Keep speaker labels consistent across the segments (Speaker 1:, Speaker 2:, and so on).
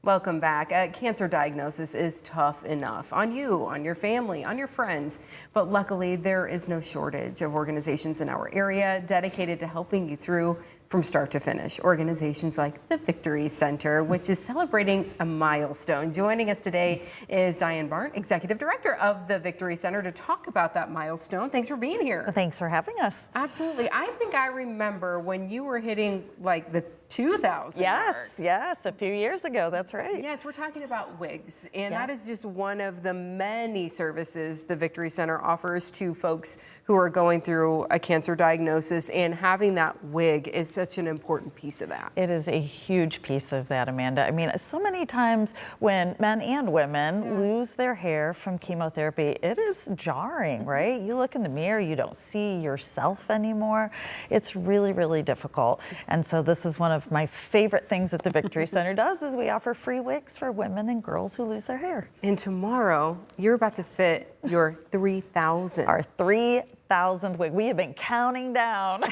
Speaker 1: Welcome back. Cancer diagnosis is tough enough on you, on your family, on your friends, but luckily there is no shortage of organizations in our area dedicated to helping you through from start to finish. Organizations like the Victory Center, which is celebrating a milestone. Joining us today is Diane Barnt, Executive Director of the Victory Center, to talk about that milestone. Thanks for being here.
Speaker 2: Thanks for having us.
Speaker 1: Absolutely. I think I remember when you were hitting like the 2,000
Speaker 2: Yes,
Speaker 1: mark.
Speaker 2: yes, a few years ago, that's right.
Speaker 1: Yes, we're talking about wigs, and
Speaker 2: Yeah.
Speaker 1: that is just one of the many services the Victory Center offers to folks who are going through a cancer diagnosis, and having that wig is such an important piece of that.
Speaker 2: It is a huge piece of that, Amanda. I mean, so many times when men and women lose their hair from chemotherapy, it is jarring, right? You look in the mirror, you don't see yourself anymore. It's really, really difficult. And so this is one of my favorite things that the Victory Center does is we offer free wigs for women and girls who lose their hair.
Speaker 1: And tomorrow, you're about to fit your 3,000.
Speaker 2: Our 3,000th wig. We have been counting down.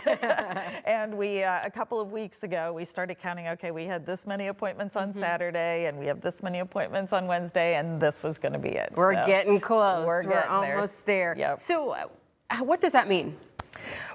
Speaker 2: And we, a couple of weeks ago, we started counting, okay, we had this many appointments on Saturday, and we have this many appointments on Wednesday, and this was going to be it.
Speaker 1: We're getting close.
Speaker 2: We're getting
Speaker 1: almost there.
Speaker 2: Yep.
Speaker 1: So what does that mean?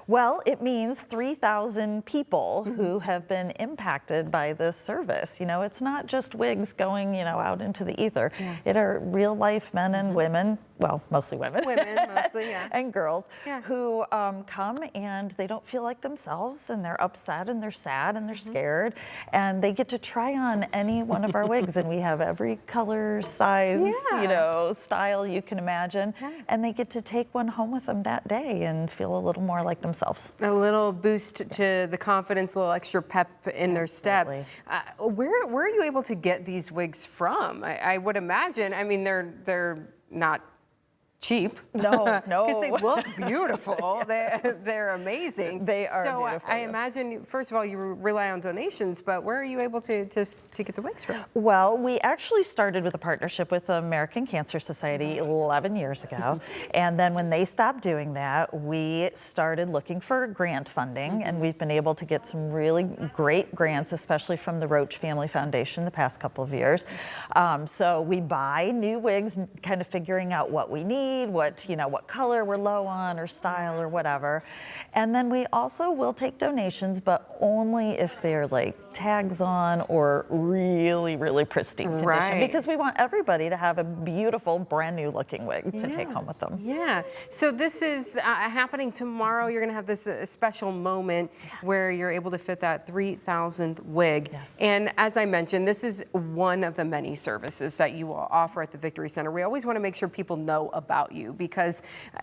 Speaker 2: Well, it means 3,000 people who have been impacted by this service. You know, it's not just wigs going, out into the ether. It are real life men and women, well, mostly women.
Speaker 1: Women, mostly, yeah.
Speaker 2: And girls who come and they don't feel like themselves, and they're upset and they're sad and they're scared, and they get to try on any one of our wigs, and we have every color, size, style you can imagine, and they get to take one home with them that day and feel a little more like themselves.
Speaker 1: A little boost to the confidence, a little extra pep in their step. Where are you able to get these wigs from? I would imagine, I mean, they're not cheap.
Speaker 2: No.
Speaker 1: Because they look beautiful. They're amazing.
Speaker 2: They are beautiful.
Speaker 1: So I imagine, first of all, you rely on donations, but where are you able to get the wigs from?
Speaker 2: Well, we actually started with a partnership with the American Cancer Society 11 years ago. And then when they stopped doing that, we started looking for grant funding, and we've been able to get some really great grants, especially from the Roach Family Foundation the past couple of years. So we buy new wigs, kind of figuring out what we need, what color we're low on, or style, or whatever. And then we also will take donations, but only if they're like tags on or really, really pristine condition, because we want everybody to have a beautiful, brand new looking wig to take home with them.
Speaker 1: Yeah. So this is happening tomorrow. You're going to have this special moment where you're able to fit that 3,000th wig.
Speaker 2: Yes.
Speaker 1: And as I mentioned, this is one of the many services that you will offer at the Victory Center. We always want to make sure people know about you, because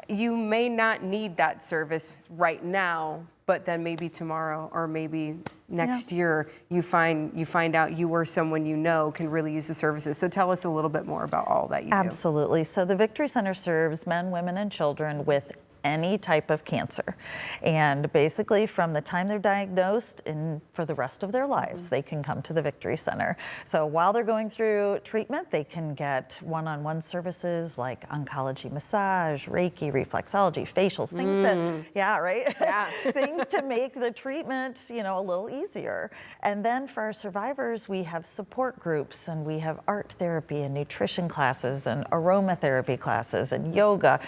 Speaker 1: you may not need that service right now, but then maybe tomorrow or maybe next year you find out you or someone you know can really use the services. So tell us a little bit more about all that you do.
Speaker 2: Absolutely. So the Victory Center serves men, women, and children with any type of cancer. And basically from the time they're diagnosed and for the rest of their lives, they can come to the Victory Center. So while they're going through treatment, they can get one-on-one services like oncology massage, Reiki, reflexology, facials, things to, things to make the treatment, a little easier. And then for our survivors, we have support groups, and we have art therapy and nutrition classes and aromatherapy classes and yoga,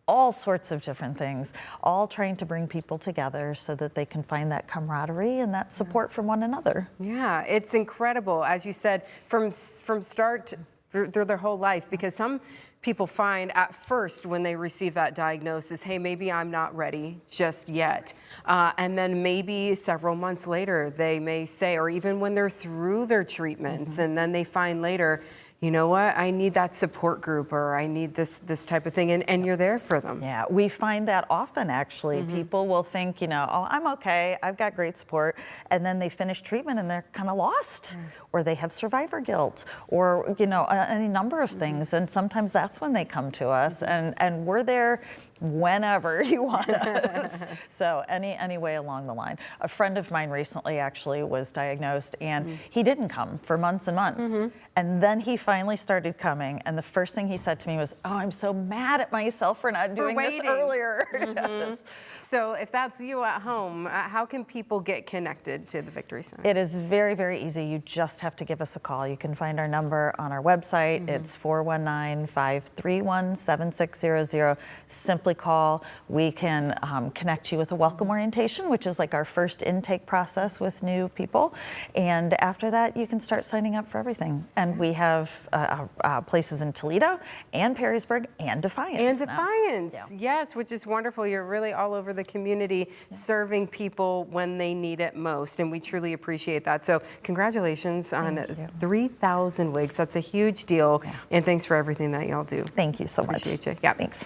Speaker 2: all sorts of different things, all trying to bring people together so that they can find that camaraderie and that support from one another.
Speaker 1: Yeah, it's incredible, as you said, from start through their whole life, because some people find at first when they receive that diagnosis, hey, maybe I'm not ready just yet. And then maybe several months later, they may say, or even when they're through their treatments, and then they find later, you know what, I need that support group, or I need this type of thing, and you're there for them.
Speaker 2: Yeah, we find that often, actually. People will think, oh, I'm okay, I've got great support, and then they finish treatment and they're kind of lost, or they have survivor guilt, or, any number of things, and sometimes that's when they come to us, and we're there whenever you want us. So any way along the line. A friend of mine recently actually was diagnosed, and he didn't come for months and months. And then he finally started coming, and the first thing he said to me was, "Oh, I'm so mad at myself for not doing this
Speaker 1: waiting.
Speaker 2: earlier." Yes.
Speaker 1: So if that's you at home, how can people get connected to the Victory Center?
Speaker 2: It is very, very easy. You just have to give us a call. You can find our number on our website. It's 419-531-7600. Simply call. We can connect you with a welcome orientation, which is like our first intake process with new people. And after that, you can start signing up for everything. And we have places in Toledo and Perrysburg and Defiance.
Speaker 1: And
Speaker 2: now.
Speaker 1: Defiance,
Speaker 2: Yeah.
Speaker 1: yes, which is wonderful. You're really all over the community serving people when they need it most, and we truly appreciate that. So congratulations on 3,000 wigs. That's a huge deal, and thanks for everything that y'all do.
Speaker 2: Thank you so much.
Speaker 1: Appreciate you. Yeah.
Speaker 2: Thanks.